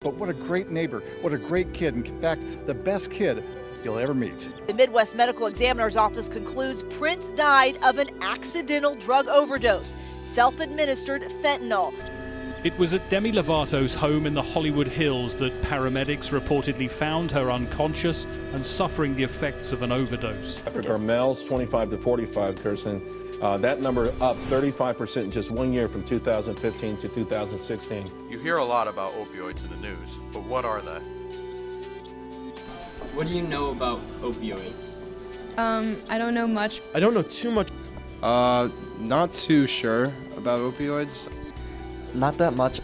But what a great neighbor, what a great kid. In fact, the best kid you'll ever meet. The Midwest Medical Examiner's Office concludes Prince died of an accidental drug overdose, self-administered fentanyl. It was at Demi Lovato's home in the Hollywood Hills that paramedics reportedly found her unconscious and suffering the effects of an overdose. For males 25 to 45 person, that number up 35% in just 1 year from 2015 to 2016. You hear a lot about opioids in the news, but what are they? What do you know about opioids? I don't know much. I don't know too much. Not too sure about opioids. Not that much.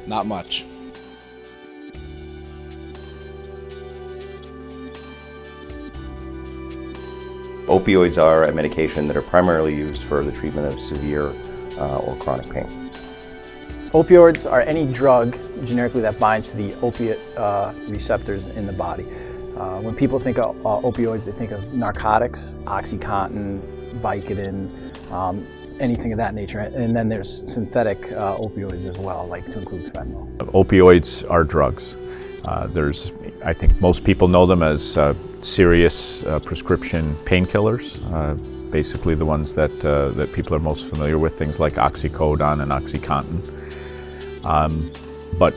Not much. Opioids are a medication that are primarily used for the treatment of severe or chronic pain. Opioids are any drug generically that binds to the opiate receptors in the body. When people think of opioids, they think of narcotics, OxyContin, Vicodin, anything of that nature. And then there's synthetic opioids as well, like to include fentanyl. Opioids are drugs. I think most people know them as serious prescription painkillers, basically the ones that people are most familiar with, things like oxycodone and OxyContin. But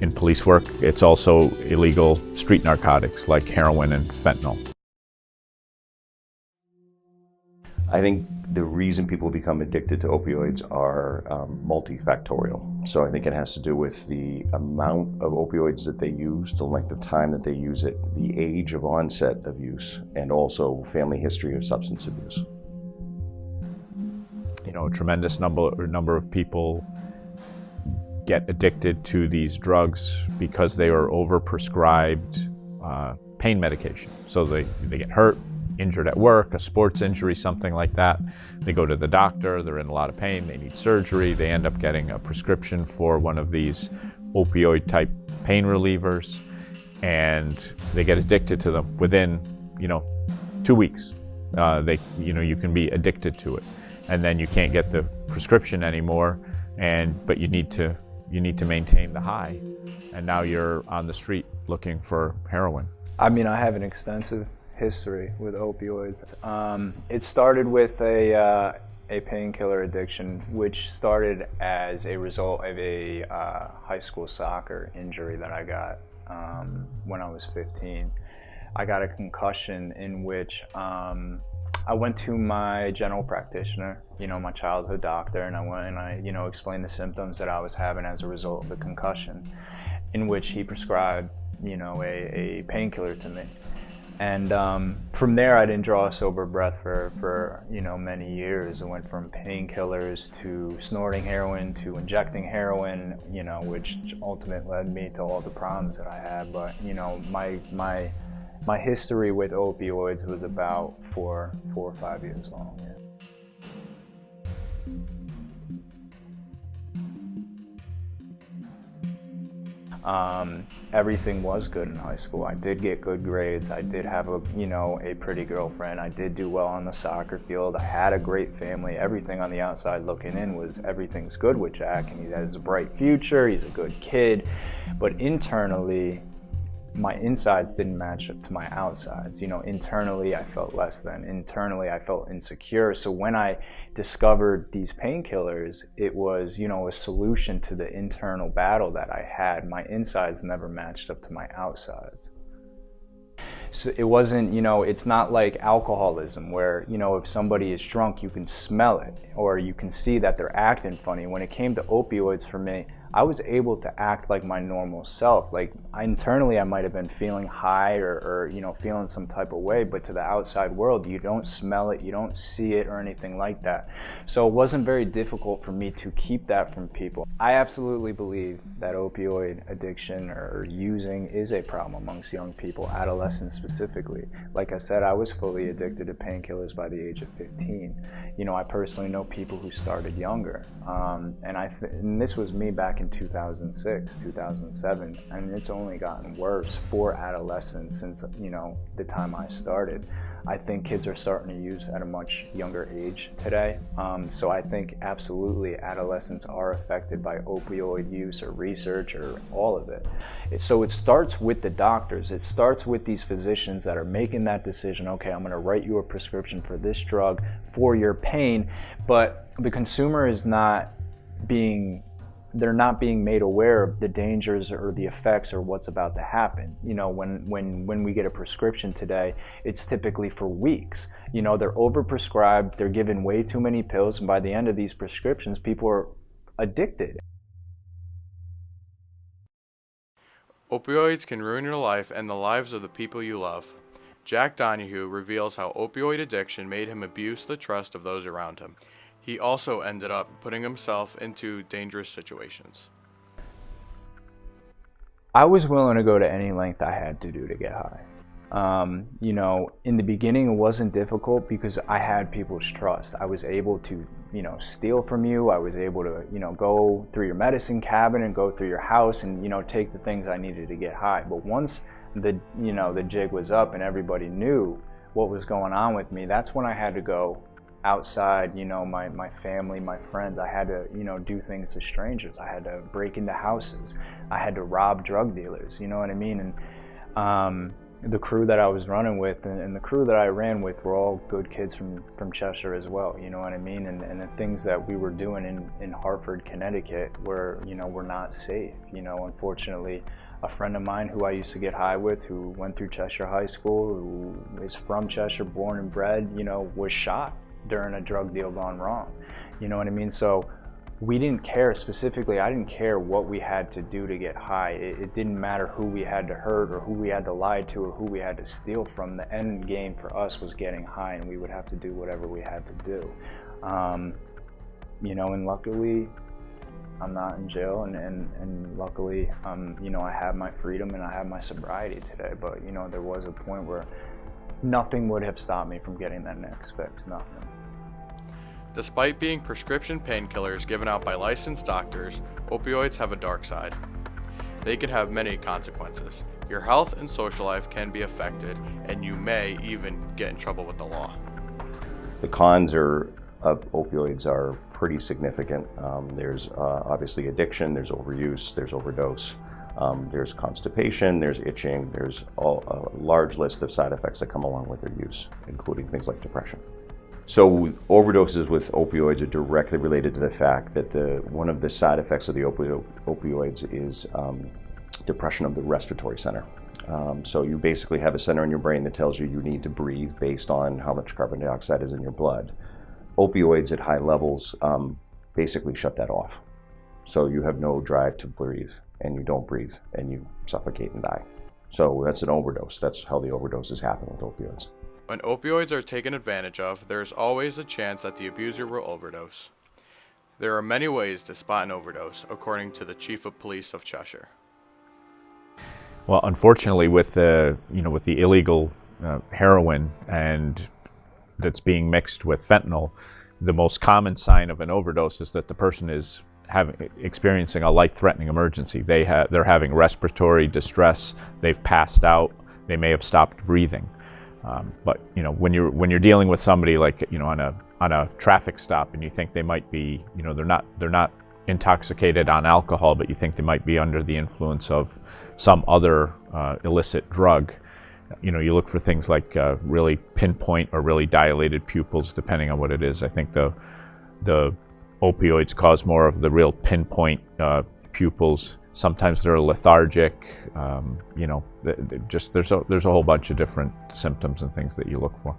in police work, it's also illegal street narcotics like heroin and fentanyl. I think the reason people become addicted to opioids are multifactorial. So I think it has to do with the amount of opioids that they use, the length of time that they use it, the age of onset of use, and also family history of substance abuse. You know, a tremendous number of people get addicted to these drugs because they are overprescribed pain medication. So they get hurt, injured at work, a sports injury, something like that. They go to the doctor, they're in a lot of pain, they need surgery, they end up getting a prescription for one of these opioid type pain relievers, and they get addicted to them within, 2 weeks. You can be addicted to it, and then you can't get the prescription anymore, but you need to maintain the high, and now you're on the street looking for heroin. I mean, I have an extensive history with opioids. It started with a painkiller addiction, which started as a result of a high school soccer injury that I got when I was 15. I got a concussion in which I went to my general practitioner, my childhood doctor, and I went and I explained the symptoms that I was having as a result of the concussion, in which he prescribed, a painkiller to me. And from there, I didn't draw a sober breath for many years. I went from painkillers to snorting heroin to injecting heroin, which ultimately led me to all the problems that I had. But my history with opioids was about four or 5 years long. Yeah. Everything was good in high school. I did get good grades. I did have a pretty girlfriend. I did do well on the soccer field. I had a great family. Everything on the outside looking in was everything's good with Jack, and he has a bright future. He's a good kid. But internally, my insides didn't match up to my outsides. Internally I felt less than. Internally I felt insecure. So when I discovered these painkillers, it was, a solution to the internal battle that I had. My insides never matched up to my outsides. So it wasn't, it's not like alcoholism where, if somebody is drunk, you can smell it or you can see that they're acting funny. When it came to opioids for me, I was able to act like my normal self. Like internally, I might have been feeling high or feeling some type of way, but to the outside world, you don't smell it, you don't see it or anything like that. So it wasn't very difficult for me to keep that from people. I absolutely believe that opioid addiction or using is a problem amongst young people, adolescents specifically. Like I said, I was fully addicted to painkillers by the age of 15. I personally know people who started younger, and this was me back in in 2006, 2007, and it's only gotten worse for adolescents since, you know, the time I started. I think kids are starting to use at a much younger age today. So I think absolutely adolescents are affected by opioid use or research or all of it. So it starts with the doctors. It starts with these physicians that are making that decision, okay, I'm gonna write you a prescription for this drug for your pain, but the consumer is not being made aware of the dangers or the effects or what's about to happen. You know, when we get a prescription today, it's typically for weeks. You know, they're overprescribed, they're given way too many pills, and by the end of these prescriptions, people are addicted. Opioids can ruin your life and the lives of the people you love. Jack Donahue reveals how opioid addiction made him abuse the trust of those around him. He also ended up putting himself into dangerous situations. I was willing to go to any length I had to do to get high. You know, in the beginning it wasn't difficult because I had people's trust. I was able to, you know, steal from you. I was able to, you know, go through your medicine cabinet and go through your house and, you know, take the things I needed to get high. But once the jig was up and everybody knew what was going on with me, that's when I had to go outside, you know, my family, my friends. I had to, you know, do things to strangers. I had to break into houses. I had to rob drug dealers, you know what I mean? And the crew that I was running with and the crew that I ran with were all good kids from Cheshire as well, you know what I mean? And the things that we were doing in Hartford, Connecticut were not safe. You know, unfortunately, a friend of mine who I used to get high with, who went through Cheshire High School, who is from Cheshire, born and bred, you know, was shot during a drug deal gone wrong. You know what I mean? So we didn't care specifically, I didn't care what we had to do to get high. It didn't matter who we had to hurt or who we had to lie to or who we had to steal from. The end game for us was getting high, and we would have to do whatever we had to do. You know, and luckily I'm not in jail, and luckily you know, I have my freedom and I have my sobriety today. But you know, there was a point where nothing would have stopped me from getting that next fix, nothing. Despite being prescription painkillers given out by licensed doctors, opioids have a dark side. They can have many consequences. Your health and social life can be affected, and you may even get in trouble with the law. The cons of opioids are pretty significant. There's obviously addiction, there's overuse, there's overdose, there's constipation, there's itching, there's a large list of side effects that come along with their use, including things like depression. So overdoses with opioids are directly related to the fact that one of the side effects of the opioids is depression of the respiratory center. So you basically have a center in your brain that tells you need to breathe based on how much carbon dioxide is in your blood. Opioids at high levels basically shut that off. So you have no drive to breathe, and you don't breathe, and you suffocate and die. So that's an overdose. That's how the overdoses happen with opioids. When opioids are taken advantage of, there is always a chance that the abuser will overdose. There are many ways to spot an overdose, according to the Chief of Police of Cheshire. Well, unfortunately, with the illegal heroin and that's being mixed with fentanyl, the most common sign of an overdose is that the person is experiencing a life-threatening emergency. They're having respiratory distress. They've passed out. They may have stopped breathing. But you know, when you're dealing with somebody like, you know, on a traffic stop, and you think they might be, you know, they're not intoxicated on alcohol, but you think they might be under the influence of some other illicit drug, you know, you look for things like really pinpoint or really dilated pupils, depending on what it is. I think the opioids cause more of the real pinpoint pupils. Sometimes they're lethargic. You know, there's a whole bunch of different symptoms and things that you look for.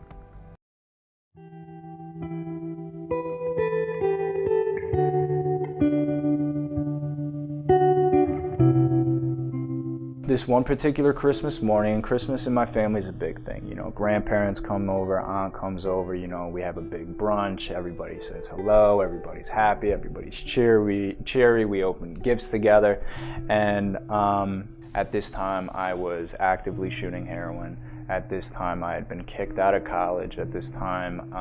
This one particular Christmas morning, Christmas in my family is a big thing. You know, grandparents come over, aunt comes over, you know, we have a big brunch, everybody says hello, everybody's happy, everybody's cheery, we open gifts together. And at this time, I was actively shooting heroin. At this time, I had been kicked out of college. At this time,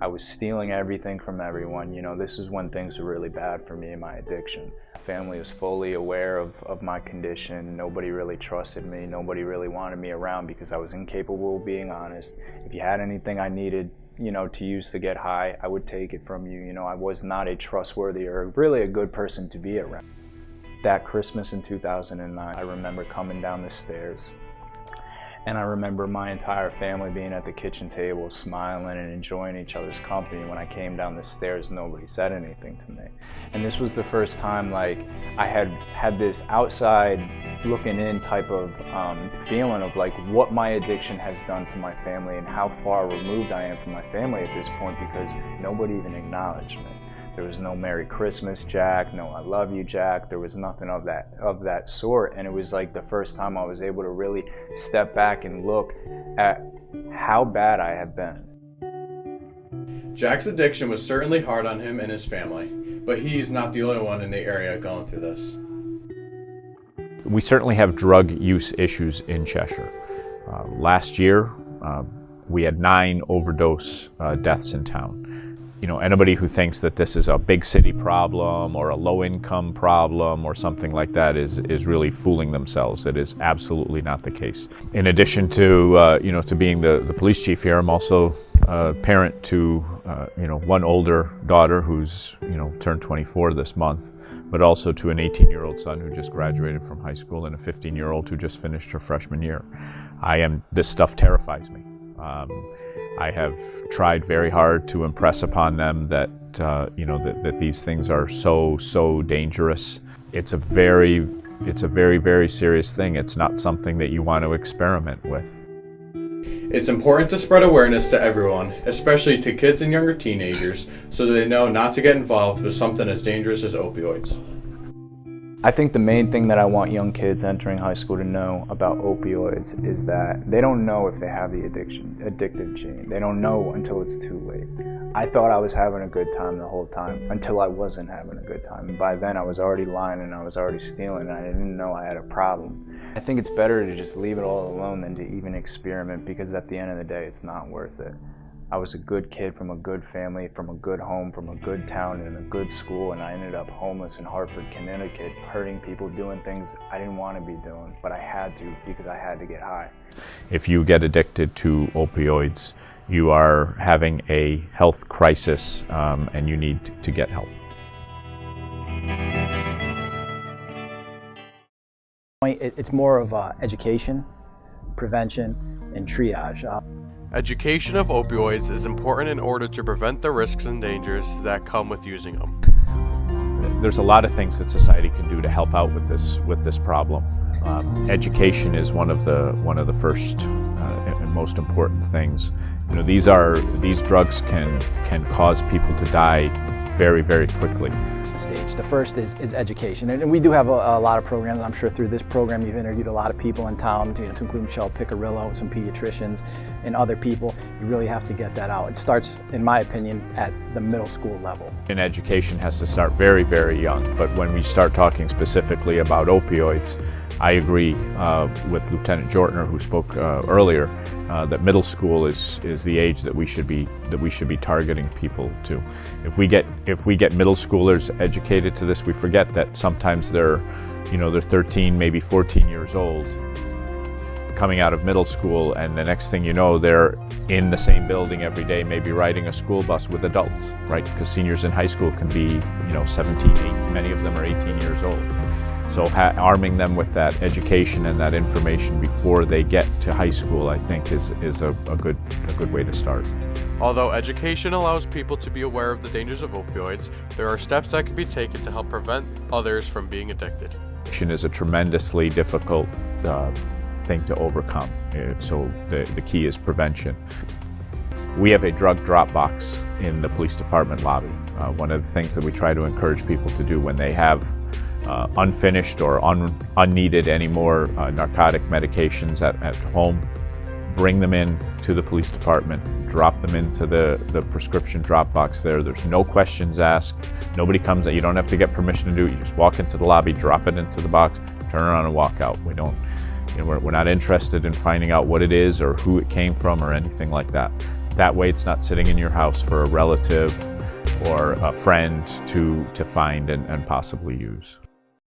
I was stealing everything from everyone. You know, this is when things were really bad for me and my addiction. My family was fully aware of my condition. Nobody really trusted me. Nobody really wanted me around because I was incapable of being honest. If you had anything I needed, you know, to use to get high, I would take it from you. You know, I was not a trustworthy or really a good person to be around. That Christmas in 2009, I remember coming down the stairs, and I remember my entire family being at the kitchen table smiling and enjoying each other's company. When I came down the stairs, nobody said anything to me. And this was the first time like I had this outside looking in type of feeling of like what my addiction has done to my family and how far removed I am from my family at this point, because nobody even acknowledged me. There was no Merry Christmas, Jack, no I love you, Jack. There was nothing of that sort. And it was like the first time I was able to really step back and look at how bad I had been. Jack's addiction was certainly hard on him and his family, but he's not the only one in the area going through this. We certainly have drug use issues in Cheshire. Last year, we had 9 overdose deaths in town. You know, anybody who thinks that this is a big city problem or a low-income problem or something like that is really fooling themselves. It is absolutely not the case. In addition to you know, to being the police chief here, I'm also a parent to you know, one older daughter who's, you know, turned 24 this month, but also to an 18-year-old son who just graduated from high school and a 15-year-old who just finished her freshman year. This stuff terrifies me. I have tried very hard to impress upon them that you know, that these things are so dangerous. It's a very serious thing. It's not something that you want to experiment with. It's important to spread awareness to everyone, especially to kids and younger teenagers, so that they know not to get involved with something as dangerous as opioids. I think the main thing that I want young kids entering high school to know about opioids is that they don't know if they have the addictive gene. They don't know until it's too late. I thought I was having a good time the whole time until I wasn't having a good time. And by then I was already lying and I was already stealing and I didn't know I had a problem. I think it's better to just leave it all alone than to even experiment, because at the end of the day it's not worth it. I was a good kid from a good family, from a good home, from a good town, and a good school, and I ended up homeless in Hartford, Connecticut, hurting people, doing things I didn't want to be doing, but I had to because I had to get high. If you get addicted to opioids, you are having a health crisis and you need to get help. It's more of education, prevention, and triage. Education of opioids is important in order to prevent the risks and dangers that come with using them. There's a lot of things that society can do to help out with this problem. Education is one of the first and most important things. You know, these drugs can cause people to die very quickly. Stage. The first is education, and we do have a lot of programs. I'm sure through this program you've interviewed a lot of people in town, you know, to include Michelle Piccarillo, some pediatricians, and other people. You really have to get that out. It starts, in my opinion, at the middle school level. And education has to start very young, but when we start talking specifically about opioids, I agree with Lieutenant Jortner, who spoke earlier, that middle school is the age that we should be targeting people to. If we get middle schoolers educated to this, we forget that sometimes they're 13, maybe 14 years old, coming out of middle school, and the next thing you know, they're in the same building every day, maybe riding a school bus with adults, right? Because seniors in high school can be 17, 18, many of them are 18 years old. So arming them with that education and that information before they get to high school, I think, is a good way to start. Although education allows people to be aware of the dangers of opioids, there are steps that can be taken to help prevent others from being addicted. Addiction is a tremendously difficult thing to overcome, so the key is prevention. We have a drug drop box in the police department lobby. One of the things that we try to encourage people to do when they have unfinished or unneeded any more narcotic medications at home, bring them in to the police department, drop them into the prescription drop box there. There's no questions asked. Nobody comes in. You don't have to get permission to do it. You just walk into the lobby, drop it into the box, turn around and walk out. We don't, we're not interested in finding out what it is or who it came from or anything like that. That way it's not sitting in your house for a relative or a friend to find and possibly use.